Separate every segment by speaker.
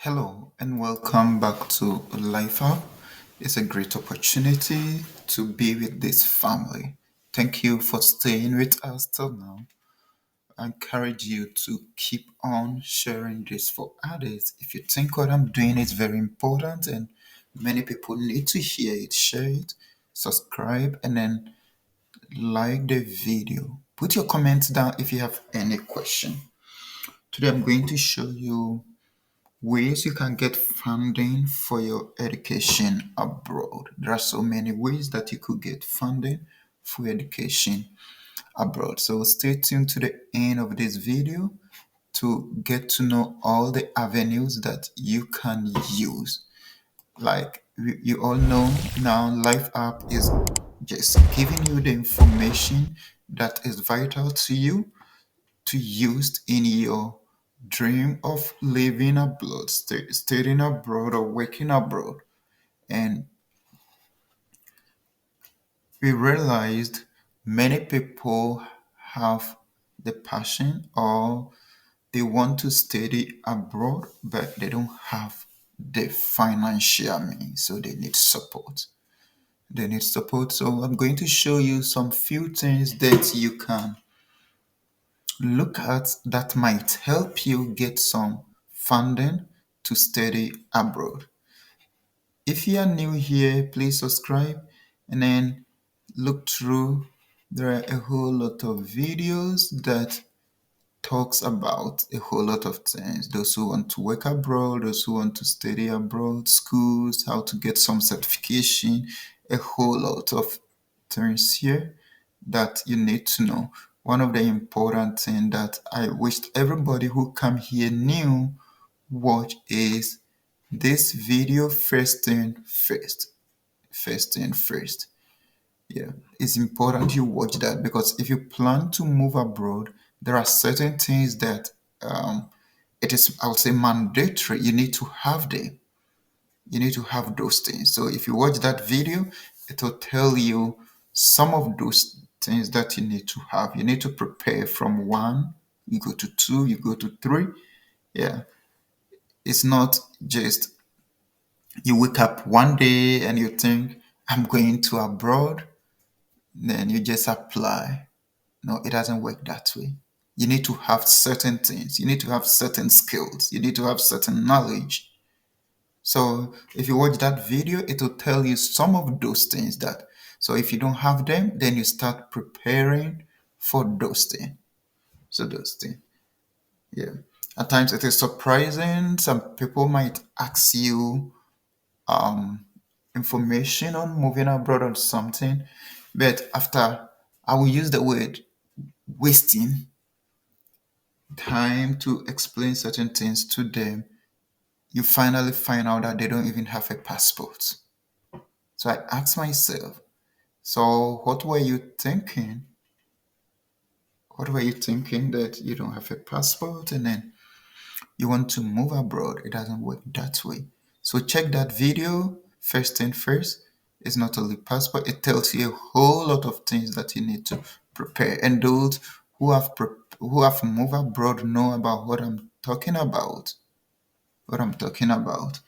Speaker 1: Hello and welcome back to lifeup. It's a great opportunity to be with this family. Thank you for staying with us till now. I encourage you to keep on sharing this for others. If you think what I'm doing is very important and many people need to hear it, share it, subscribe, and then like the video. Put your comments down if you have any question. Today I'm going to show you ways you can get funding for your education abroad. There are so many ways that you could get funding for education abroad. So stay tuned to the end of this video to get to know all the avenues that you can use. Like you all know now, Life App is just giving you the information that is vital to you to use in your dream of living abroad, studying abroad, or working abroad. And we realized many people have the passion or they want to study abroad, but they don't have the financial means, so they need support. They need support. So I'm going to show you some few things that you can look at that might help you get some funding to study abroad. If you are new here, please subscribe and then look through. There are a whole lot of videos that talks about a whole lot of things. Those who want to work abroad, those who want to study abroad, schools, how to get some certification, a whole lot of things here that you need to know. One of the important things that I wished everybody who come here knew watch is this video first thing first. First thing first. Yeah, it's important you watch that because if you plan to move abroad, there are certain things that it is, I would say, mandatory. You need to have them. You need to have those things. So if you watch that video, it will tell you some of those things that you need to have. You need to prepare from one, you go to two, you go to three. Yeah, it's not just you wake up one day and you think, I'm going to abroad, then you just apply. No, it doesn't work that way. You need to have certain things. You need to have certain skills. You need to have certain knowledge. So if you watch that video, it will tell you some of those things that. So if you don't have them, then you start preparing for those things. So those things. Yeah. At times it is surprising. Some people might ask you information on moving abroad or something, but after I will use the word wasting time to explain certain things to them, you finally find out that they don't even have a passport. So I asked myself, so what were you thinking? What were you thinking that you don't have a passport and then you want to move abroad? It doesn't work that way. So check that video first thing first. It's not only passport, it tells you a whole lot of things that you need to prepare. And those who have moved abroad know about what I'm talking about. What I'm talking about.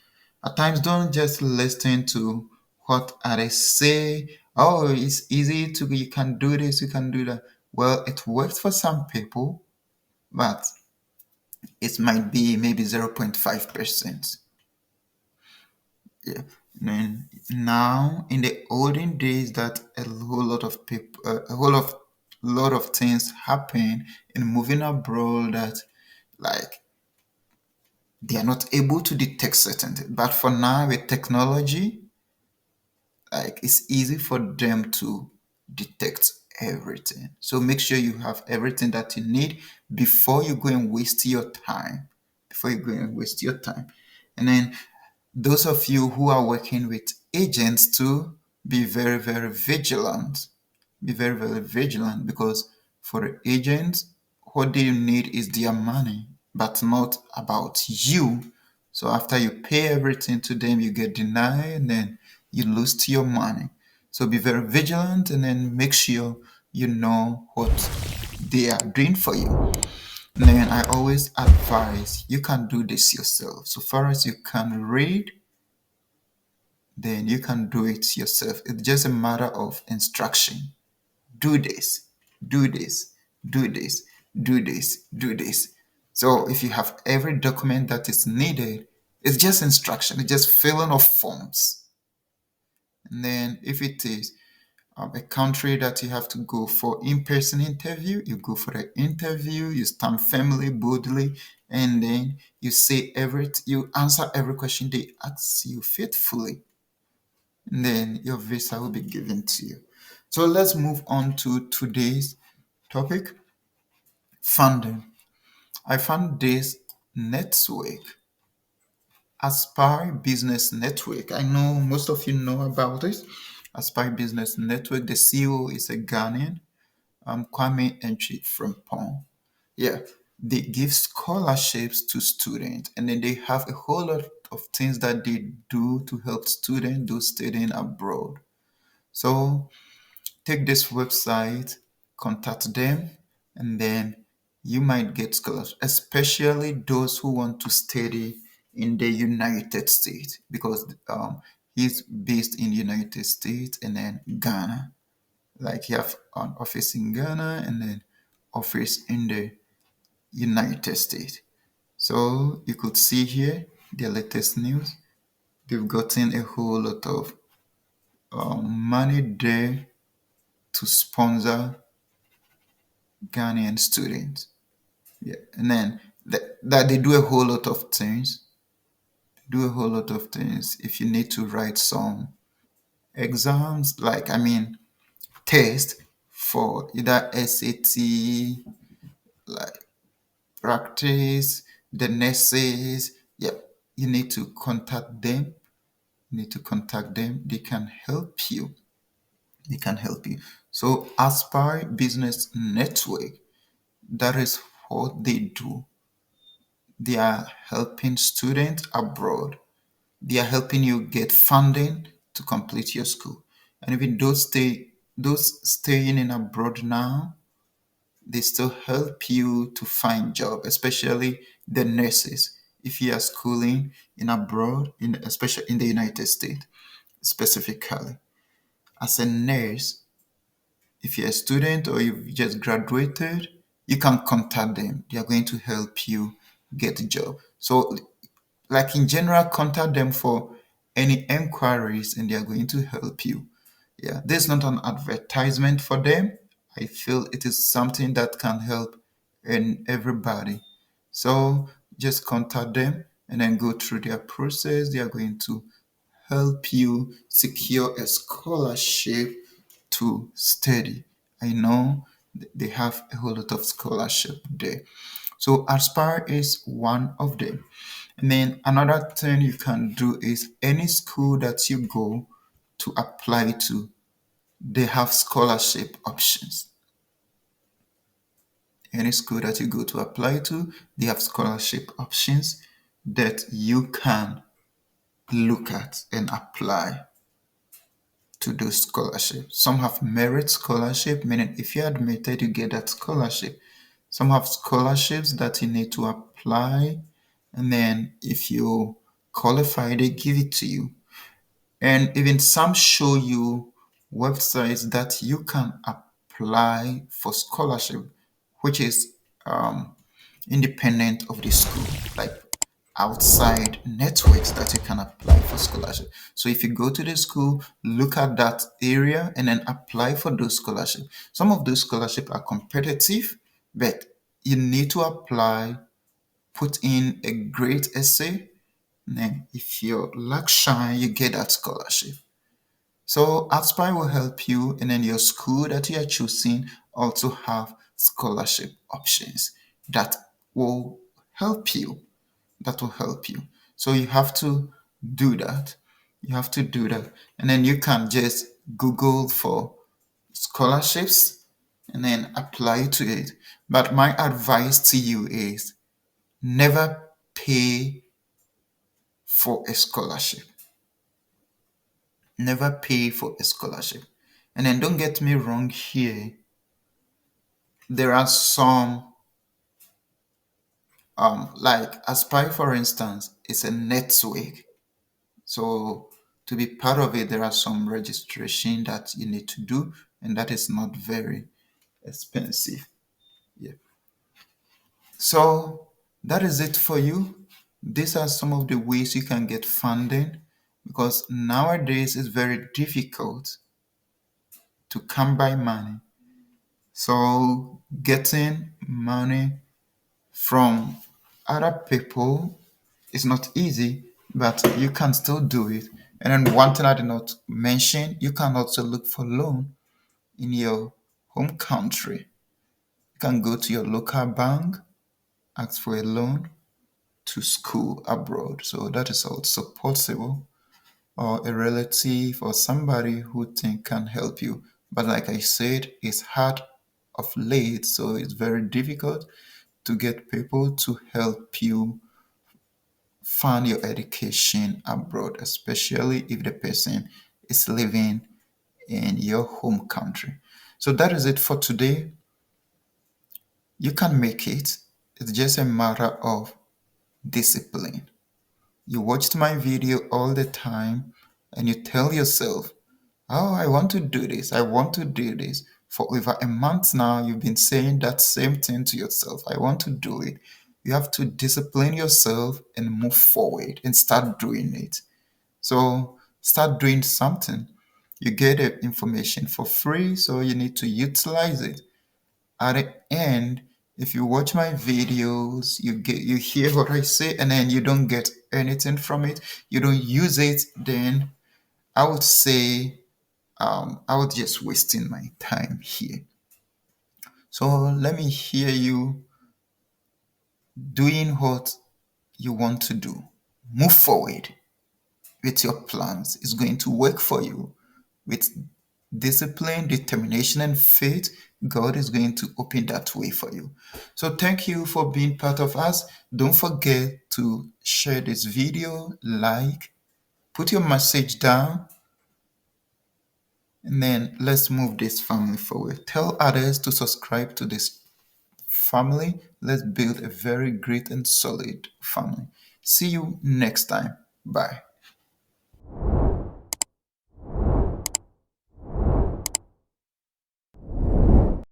Speaker 1: At times, don't just listen to what others say. Oh, it's easy to, you can do this, you can do that. Well, it works for some people, but it might be maybe 0.5%. Yeah. And now, in the olden days, that a whole lot of people, a whole of lot of things happen in moving abroad that, like, they are not able to detect certain things. But for now, with technology, like it's easy for them to detect everything. So make sure you have everything that you need before you go and waste your time. Before you go and waste your time. And then those of you who are working with agents to be very, very vigilant. Be very, very vigilant because for the agents, what they need is their money, but not about you. So after you pay everything to them, you get denied and then you lose your money. So be very vigilant and then make sure you know what they are doing for you. And then I always advise you can do this yourself. So far as you can read, then you can do it yourself. It's just a matter of instruction. Do this, do this, do this, do this, do this. So if you have every document that is needed, it's just instruction, it's just filling of forms. And then if it is a country that you have to go for in-person interview, you go for the interview, you stand firmly, boldly, and then you say you answer every question they ask you faithfully. And then your visa will be given to you. So let's move on to today's topic, funding. I found this network, Aspire Business Network. I know most of you know about this. Aspire Business Network. The CEO is a Ghanaian, Kwame Entry from Pong. Yeah, they give scholarships to students, and then they have a whole lot of things that they do to help students do studying abroad. So take this website, contact them, and then you might get scholars, especially those who want to study in the United States, because he's based in United States and then Ghana. Like you have an office in Ghana and then office in the United States. So you could see here the latest news. They've gotten a whole lot of money there to sponsor Ghanaian students. Yeah, and then that they do a whole lot of things. Do a whole lot of things. If you need to write some exams, like test for either SAT, like practice, the nurses, yeah, you need to contact them. You need to contact them. They can help you. They can help you. So Aspire Business Network, that is what they do. They are helping students abroad. They are helping you get funding to complete your school. And even those staying in abroad now, they still help you to find job, especially the nurses. If you are schooling in abroad, especially in the United States, specifically as a nurse, if you're a student or you've just graduated, you can contact them. They are going to help you get a job. So like in general, contact them for any enquiries and they are going to help you. Yeah, this is not an advertisement for them. I feel it is something that can help in everybody. So just contact them and then go through their process. They are going to help you secure a scholarship to study. I know they have a whole lot of scholarship there. So Aspire is one of them. And then another thing you can do is any school that you go to apply to, they have scholarship options. Any school that you go to apply to, they have scholarship options that you can look at and apply to those scholarships. Some have merit scholarship, meaning if you're admitted, you get that scholarship. Some have scholarships that you need to apply, and then if you qualify, they give it to you. And even some show you websites that you can apply for scholarship, which is independent of the school, like outside networks that you can apply for scholarship. So if you go to the school, look at that area and then apply for those scholarships. Some of those scholarships are competitive, but you need to apply, put in a great essay, and then if your luck shine, you get that scholarship. So Aspire will help you, and then your school that you are choosing also have scholarship options that will help you. That will help you. So you have to do that. You have to do that. And then you can just Google for scholarships and then apply to it. But my advice to you is never pay for a scholarship. Never pay for a scholarship. And then don't get me wrong here. There are some Like Aspire, for instance, is a network. So to be part of it, there are some registration that you need to do, and that is not very expensive. Yeah. So that is it for you. These are some of the ways you can get funding because nowadays it's very difficult to come by money. So getting money from other people is not easy, but you can still do it. And then one thing I did not mention, you can also look for loan in your home country. You can go to your local bank, ask for a loan to school abroad. So that is also possible. Or a relative or somebody who think can help you. But like I said, it's hard of late, so it's very difficult to get people to help you fund your education abroad, especially if the person is living in your home country. So that is it for today. You can make it. It's just a matter of discipline. You watched my video all the time and you tell yourself, oh, I want to do this. I want to do this. For over a month now, you've been saying that same thing to yourself. I want to do it. You have to discipline yourself and move forward and start doing it. So start doing something. You get the information for free, so you need to utilize it. At the end, if you watch my videos, you hear what I say, and then you don't get anything from it, you don't use it, then I would say I was just wasting my time here. So let me hear you doing what you want to do. Move forward with your plans. It's going to work for you. With discipline, determination, and faith, God is going to open that way for you. So thank you for being part of us. Don't forget to share this video, like, put your message down, and then let's move this family forward. Tell others to subscribe to this family. Let's build a very great and solid family. See you next time. Bye.